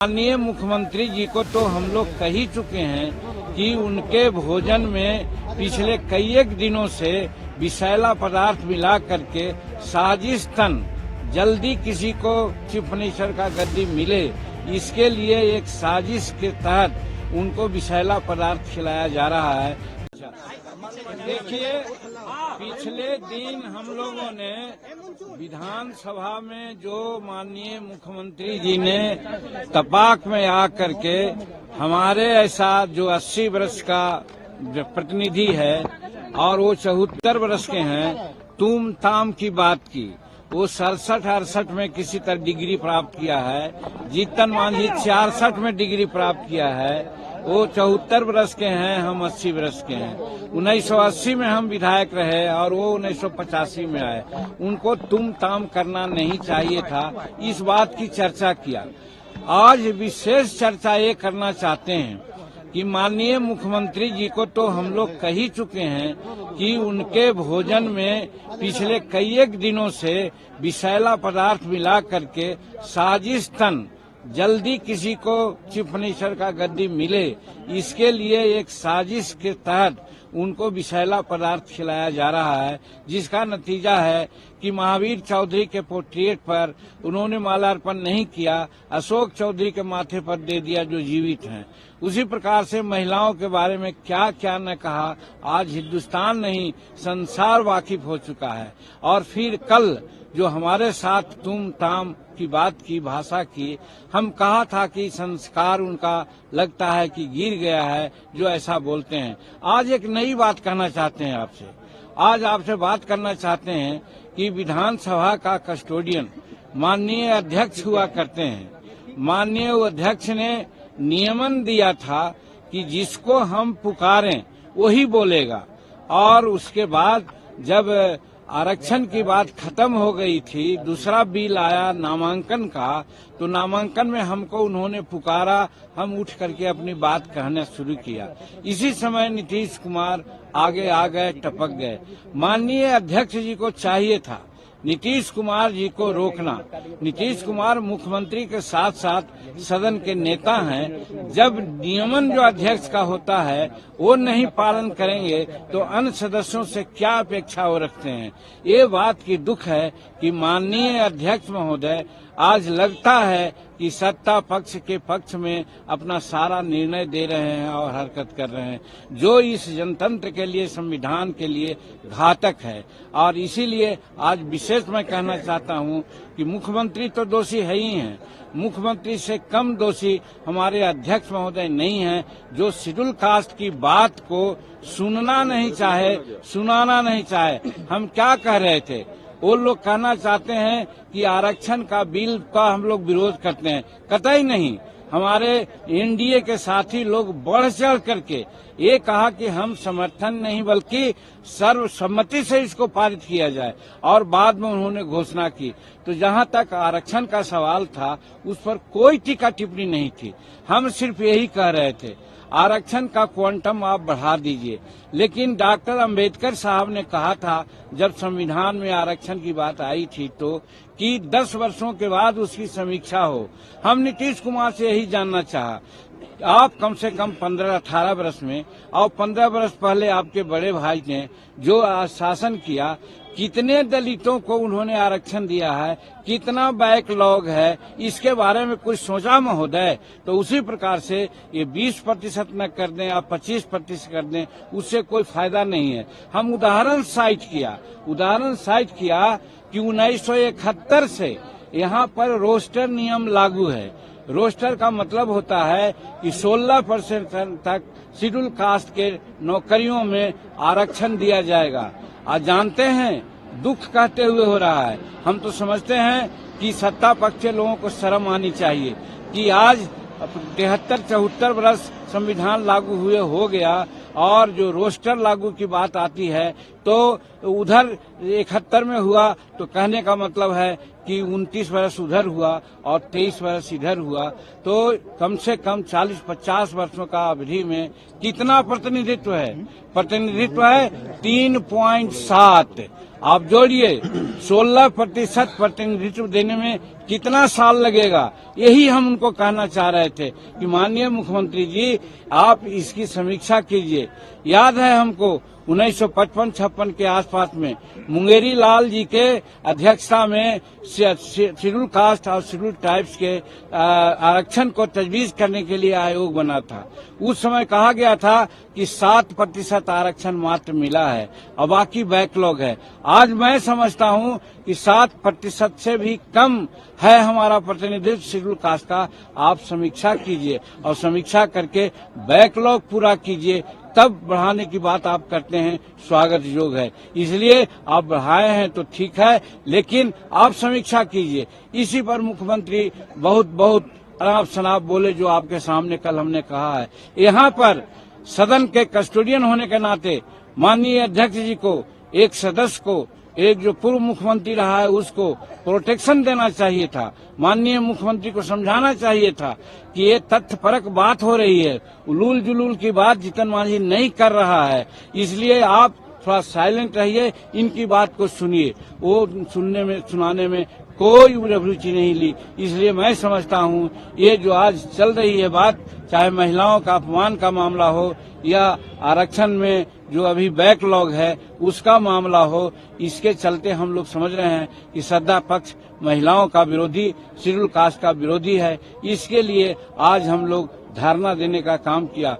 माननीय मुख्यमंत्री जी को तो हम लोग कह ही चुके हैं कि उनके भोजन में पिछले कई एक दिनों से विषैला पदार्थ मिला करके साजिशतन जल्दी किसी को चीफ मिनिस्टर का गद्दी मिले, इसके लिए एक साजिश के तहत उनको विषैला पदार्थ खिलाया जा रहा है। देखिए, पिछले दिन हम लोगों ने विधानसभा में जो माननीय मुख्यमंत्री जी ने तपाक में आकर के हमारे ऐसा जो 80 वर्ष का प्रतिनिधि है और वो 74 वर्ष के हैं, तुम ताम की बात की। वो 67-68 में किसी तरह डिग्री प्राप्त किया है। जीतन मांझी 66 में डिग्री प्राप्त किया है। वो 74 वर्ष के हैं, हम 80 वर्ष के हैं। 1980 में हम विधायक रहे और वो 1985 में आए। उनको तुम ताम करना नहीं चाहिए था, इस बात की चर्चा किया। आज विशेष चर्चा ये करना चाहते हैं कि माननीय मुख्यमंत्री जी को तो हम लोग कह ही चुके हैं कि उनके भोजन में पिछले कई एक दिनों से विषैला पदार्थ मिला करके साजिशतन जल्दी किसी को चीफ मिनिस्टर का गद्दी मिले, इसके लिए एक साजिश के तहत उनको विषैला पदार्थ खिलाया जा रहा है, जिसका नतीजा है कि महावीर चौधरी के पोर्ट्रेट पर उन्होंने माल्यार्पण नहीं किया, अशोक चौधरी के माथे पर दे दिया जो जीवित हैं। उसी प्रकार से महिलाओं के बारे में क्या क्या न कहा, आज हिंदुस्तान नहीं संसार वाकिफ हो चुका है। और फिर कल जो हमारे साथ तुम ताम की बात की, भाषा की, हम कहा था कि संस्कार उनका लगता है कि गिर गया है जो ऐसा बोलते हैं। आज एक नई बात कहना चाहते हैं आपसे। आज आपसे बात करना चाहते हैं कि विधानसभा का कस्टोडियन माननीय अध्यक्ष हुआ करते हैं। माननीय अध्यक्ष ने नियमन दिया था कि जिसको हम पुकारें वही बोलेगा, और उसके बाद जब आरक्षण की बात खत्म हो गई थी, दूसरा बिल आया नामांकन का, तो नामांकन में हमको उन्होंने पुकारा, हम उठ करके अपनी बात कहना शुरू किया। इसी समय नीतीश कुमार आगे आ गए, टपक गए। माननीय अध्यक्ष जी को चाहिए था नीतीश कुमार जी को रोकना। नीतीश कुमार मुख्यमंत्री के साथ साथ सदन के नेता हैं। जब नियमन जो अध्यक्ष का होता है वो नहीं पालन करेंगे तो अन्य सदस्यों से क्या अपेक्षा वो रखते हैं। ये बात की दुख है कि माननीय अध्यक्ष महोदय आज लगता है कि सत्ता पक्ष के पक्ष में अपना सारा निर्णय दे रहे हैं और हरकत कर रहे हैं, जो इस जनतंत्र के लिए, संविधान के लिए घातक है। और इसीलिए आज विशेष मैं कहना चाहता हूं कि मुख्यमंत्री तो दोषी है ही हैं, मुख्यमंत्री से कम दोषी हमारे अध्यक्ष महोदय नहीं हैं, जो शेड्यूल कास्ट की बात को सुनना नहीं चाहे, सुनाना नहीं चाहे। हम क्या कह रहे थे, वो लोग कहना चाहते हैं कि आरक्षण का बिल का हम लोग विरोध करते हैं। कतई नहीं। हमारे एनडीए के साथी लोग बढ़ चढ़ करके ये कहा कि हम समर्थन नहीं बल्कि सर्वसम्मति से इसको पारित किया जाए, और बाद में उन्होंने घोषणा की। तो जहां तक आरक्षण का सवाल था उस पर कोई टीका टिप्पणी नहीं थी। हम सिर्फ यही कह रहे थे आरक्षण का क्वांटम आप बढ़ा दीजिए। लेकिन डॉक्टर अंबेडकर साहब ने कहा था जब संविधान में आरक्षण की बात आई थी तो कि 10 वर्षों के बाद उसकी समीक्षा हो। हम नीतीश कुमार से यही जानना चाहा, आप कम से कम 15-18 वर्ष में और 15 वर्ष पहले आपके बड़े भाई ने जो शासन किया, कितने दलितों को उन्होंने आरक्षण दिया है, कितना बैकलॉग है, इसके बारे में कुछ सोचा महोदय? तो उसी प्रकार से ये 20% न कर दें आप 25% कर दें, उससे कोई फायदा नहीं है। हम उदाहरण साइट किया कि 1971 से यहाँ पर रोस्टर नियम लागू है। रोस्टर का मतलब होता है कि 16% तक शेड्यूल कास्ट के नौकरियों में आरक्षण दिया जाएगा। आज जानते हैं दुख कहते हुए हो रहा है। हम तो समझते हैं कि सत्ता पक्ष के लोगों को शर्म आनी चाहिए कि आज 73-74 वर्ष संविधान लागू हुए हो गया, और जो रोस्टर लागू की बात आती है तो उधर 71 में हुआ तो कहने का मतलब है कि 29 वर्ष उधर हुआ और 23 वर्ष इधर हुआ, तो कम से कम 40-50 वर्षों का अवधि में कितना प्रतिनिधित्व है? प्रतिनिधित्व है 3.7। आप जोड़िए 16% प्रतिनिधित्व देने में कितना साल लगेगा, यही हम उनको कहना चाह रहे थे कि माननीय मुख्यमंत्री जी आप इसकी समीक्षा कीजिए। याद है हमको 1955-56 के आसपास में मुंगेरी लाल जी के अध्यक्षता में शेड्यूल कास्ट और शेड्यूल ट्राइब्स के आरक्षण को तजवीज करने के लिए आयोग बना था। उस समय कहा गया था कि 7% आरक्षण मात्र मिला है और बाकी बैकलॉग है। आज मैं समझता हूं कि 7% से भी कम है हमारा प्रतिनिधित्व शेड्यूल कास्ट का। आप समीक्षा कीजिए और समीक्षा करके बैकलॉग पूरा कीजिए, तब बढ़ाने की बात आप करते हैं, स्वागत योग है। इसलिए आप बढ़ाए हैं तो ठीक है, लेकिन आप समीक्षा कीजिए। इसी पर मुख्यमंत्री बहुत अनाप शनाप बोले, जो आपके सामने कल हमने कहा है। यहाँ पर सदन के कस्टोडियन होने के नाते माननीय अध्यक्ष जी को, एक सदस्य को, एक जो पूर्व मुख्यमंत्री रहा है उसको प्रोटेक्शन देना चाहिए था। माननीय मुख्यमंत्री को समझाना चाहिए था कि ये तथ्यपरक बात हो रही है, उलूल जुलूल की बात जीतन मांझी नहीं कर रहा है, इसलिए आप थोड़ा साइलेंट रहिए, इनकी बात को सुनिए। वो सुनाने में कोई रुचि नहीं ली। इसलिए मैं समझता हूँ ये जो आज चल रही है बात, चाहे महिलाओं का अपमान का मामला हो या आरक्षण में जो अभी बैकलॉग है उसका मामला हो, इसके चलते हम लोग समझ रहे हैं कि सत्ता पक्ष महिलाओं का विरोधी, शेड्यूल कास्ट का विरोधी है। इसके लिए आज हम लोग धरना देने का काम किया।